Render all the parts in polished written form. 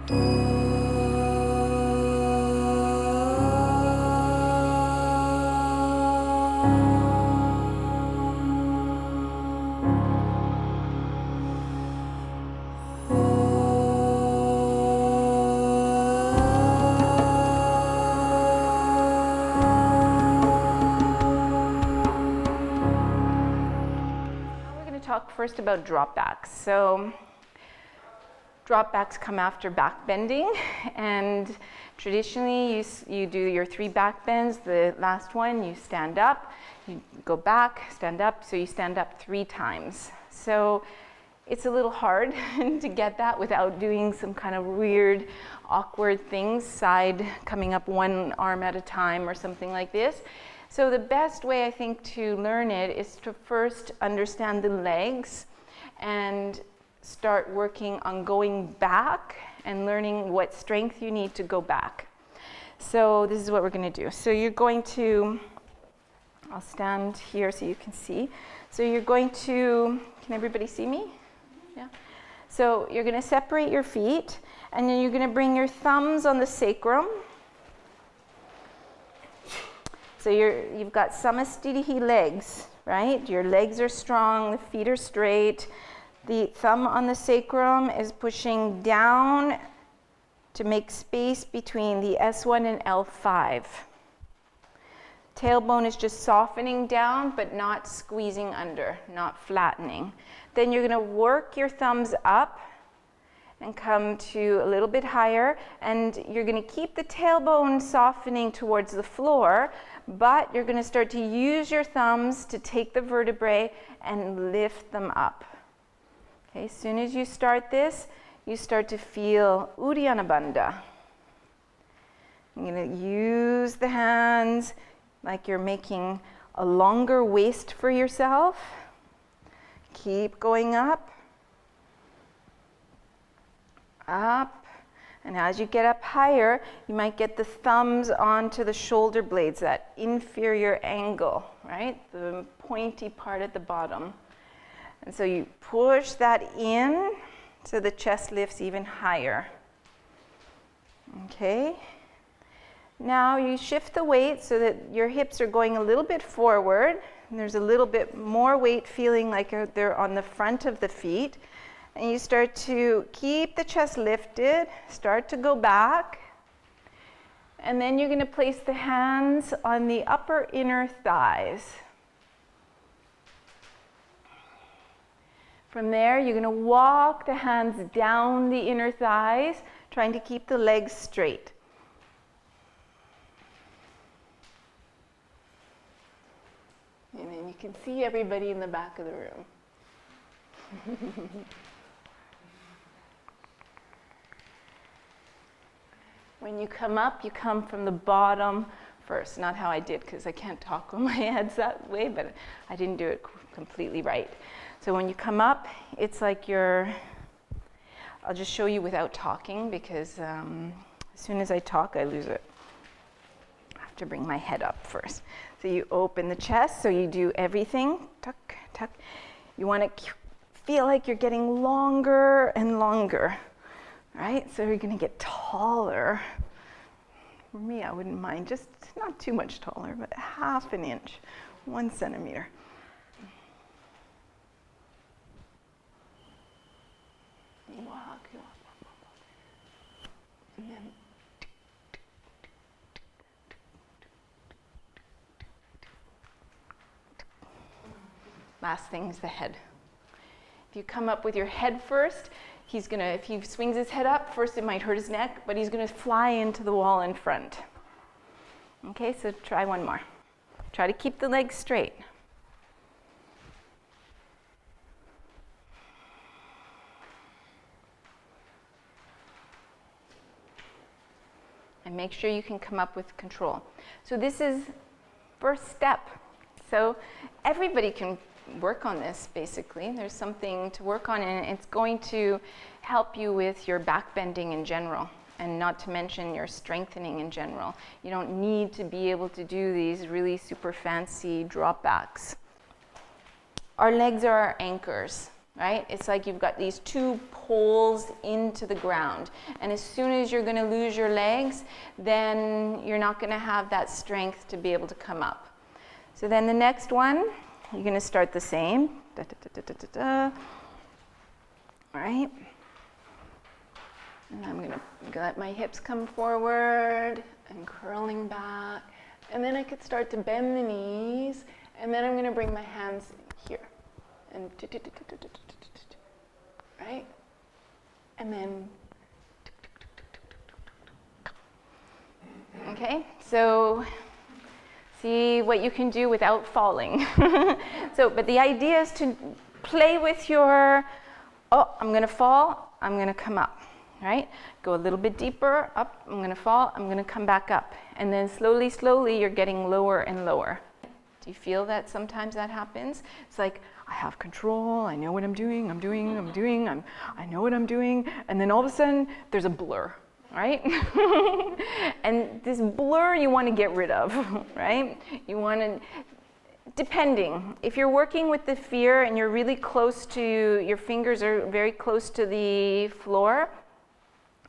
Talk first about drop backs. So drop backs come after back bending, and traditionally you do your 3 back bends. The last one you stand up, you go back, stand up, so you stand up 3 times. So it's a little hard to get that without doing some kind of weird, awkward things, side coming up 1 arm at a time or something like this. So the best way, I think, to learn it is to first understand the legs and start working on going back and learning what strength you need to go back. So this is what we're going to do. So you're going to, I'll stand here so you can see. So you're going to, can everybody see me? Yeah. So you're going to separate your feet, and then you're going to bring your thumbs on the sacrum. So you've got samastitihi legs, right? Your legs are strong, the feet are straight. The thumb on the sacrum is pushing down to make space between the S1 and L5. Tailbone is just softening down, but not squeezing under, not flattening. Then you're going to work your thumbs up and come to a little bit higher, and you're going to keep the tailbone softening towards the floor, but you're going to start to use your thumbs to take the vertebrae and lift them up. Okay, as soon as you start this, you start to feel Uddiyana Bandha. You're going to use the hands like you're making a longer waist for yourself. Keep going up. Up, and as you get up higher, you might get the thumbs onto the shoulder blades, that inferior angle, right? The pointy part at the bottom. And so you push that in so the chest lifts even higher. Okay. Now you shift the weight so that your hips are going a little bit forward, and there's a little bit more weight feeling like they're on the front of the feet. And you start to keep the chest lifted, start to go back, and then you're going to place the hands on the upper inner thighs. From there, you're going to walk the hands down the inner thighs, trying to keep the legs straight. And then you can see everybody in the back of the room. When you come up, you come from the bottom first. Not how I did, because I can't talk when my head's that way, but I didn't do it completely right. So when you come up, it's like I'll just show you without talking, because as soon as I talk, I lose it. I have to bring my head up first. So you open the chest, so you do everything. Tuck, tuck. You want to feel like you're getting longer and longer. Right, so you're going to get taller. For me, I wouldn't mind, just not too much taller, but 1/2 inch, 1 centimeter. Walk. And then last thing is the head. If you come up with your head first, if he swings his head up, first it might hurt his neck, but he's going to fly into the wall in front. Okay, so try one more. Try to keep the legs straight. And make sure you can come up with control. So this is first step. So everybody can work on this, basically. There's something to work on, and it's going to help you with your back bending in general, and not to mention your strengthening in general. You don't need to be able to do these really super fancy drop backs. Our legs are our anchors. right? It's like you've got these two poles into the ground. And as soon as you're going to lose your legs, then you're not going to have that strength to be able to come up. So then the next one, you're going to start the same. Da, da, da, da, da, da. All right. And I'm going to let my hips come forward and curling back. And then I could start to bend the knees. And then I'm going to bring my hands here. And right? And then okay, so see what you can do without falling. But the idea is to play with your, oh, I'm going to fall, I'm going to come up, right? Go a little bit deeper, up, I'm going to fall, I'm going to come back up. And then slowly, slowly, you're getting lower and lower. Do you feel that sometimes that happens? It's like, I have control, I know what I'm doing, I know what I'm doing, and then all of a sudden, there's a blur, right? And this blur you want to get rid of, right? You want to, depending, if you're working with the fear and you're really close to, your fingers are very close to the floor,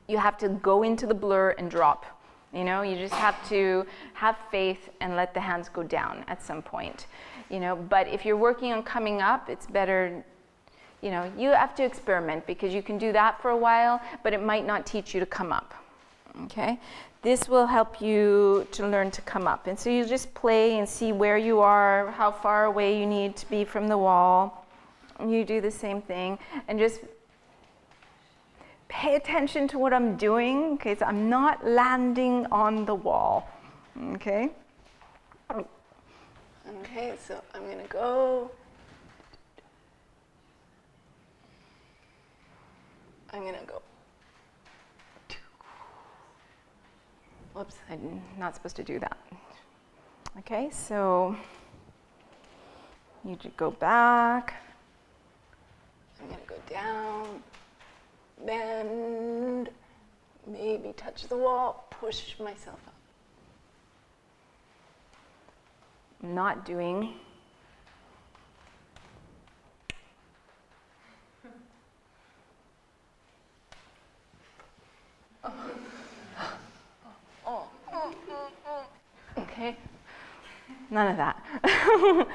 you have to go into the blur and drop. You know, you just have to have faith and let the hands go down at some point. You know, but if you're working on coming up, it's better, you know, you have to experiment because you can do that for a while, but it might not teach you to come up, okay? This will help you to learn to come up. And so you just play and see where you are, how far away you need to be from the wall. And you do the same thing and just pay attention to what I'm doing, okay? So I'm not landing on the wall, okay? Okay, so I'm going to go. I'm going to go. Whoops, I'm not supposed to do that. Okay, so you just go back. I'm going to go down, bend, maybe touch the wall, push myself up. Not doing. Okay, none of that.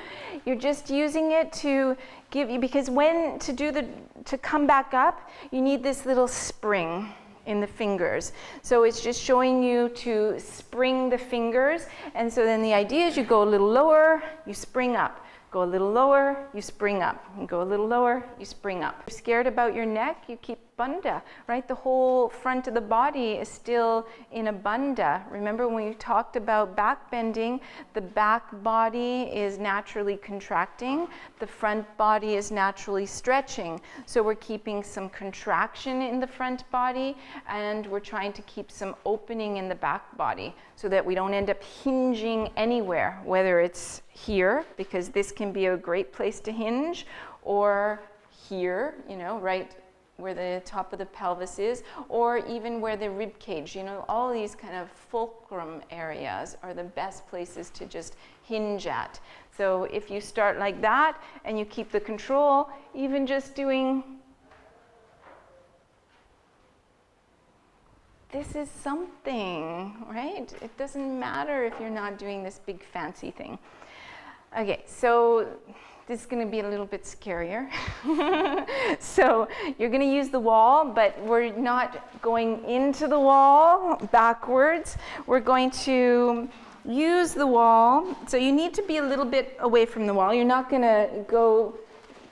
You're just using it to give you, because when to come back up, you need this little spring in the fingers. So it's just showing you to spring the fingers. And so then the idea is you go a little lower, you spring up. Go a little lower, you spring up. You go a little lower, you spring up. If you're scared about your neck, you keep bandha, right? The whole front of the body is still in a bandha. Remember when we talked about back bending, the back body is naturally contracting, the front body is naturally stretching. So we're keeping some contraction in the front body and we're trying to keep some opening in the back body so that we don't end up hinging anywhere, whether it's here, because this can be a great place to hinge, or here, you know, right where the top of the pelvis is, or even where the rib cage, you know, all these kind of fulcrum areas are the best places to just hinge at. So if you start like that and you keep the control, even just doing this is something, right? It doesn't matter if you're not doing this big fancy thing. Okay, so this is going to be a little bit scarier. So you're going to use the wall, but we're not going into the wall backwards. We're going to use the wall. So you need to be a little bit away from the wall. You're not going to go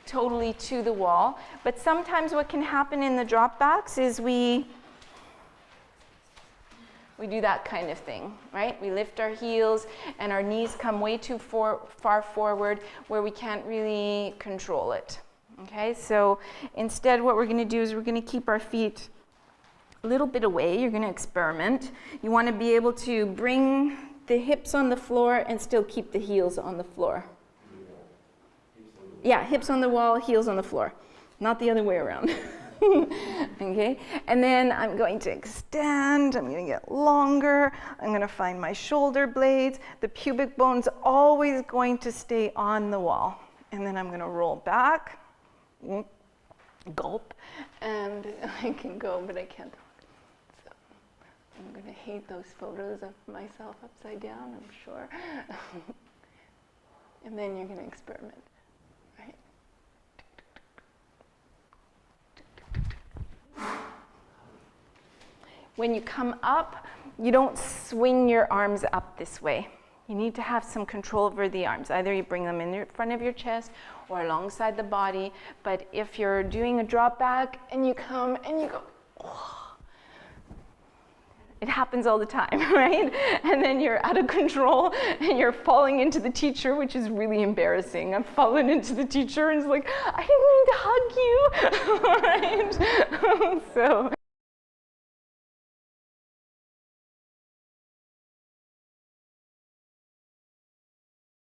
totally to the wall. But sometimes what can happen in the drop backs is we do that kind of thing, right? We lift our heels and our knees come way too far forward where we can't really control it, okay? So instead what we're gonna do is we're gonna keep our feet a little bit away. You're gonna experiment. You wanna be able to bring the hips on the floor and still keep the heels on the floor. Yeah, hips on the wall, heels on the floor, not the other way around. Okay, and then I'm going to extend, I'm going to get longer, I'm going to find my shoulder blades, the pubic bone's always going to stay on the wall, and then I'm going to roll back, gulp, and I can go, but I can't talk. So I'm going to hate those photos of myself upside down, I'm sure. And then you're going to experiment, right? When you come up, you don't swing your arms up this way. You need to have some control over the arms. Either you bring them in front of your chest or alongside the body. But if you're doing a drop back and you come and you go, oh, it happens all the time, right? And then you're out of control and you're falling into the teacher, which is really embarrassing. I've fallen into the teacher and it's like, I didn't mean to hug you, right? So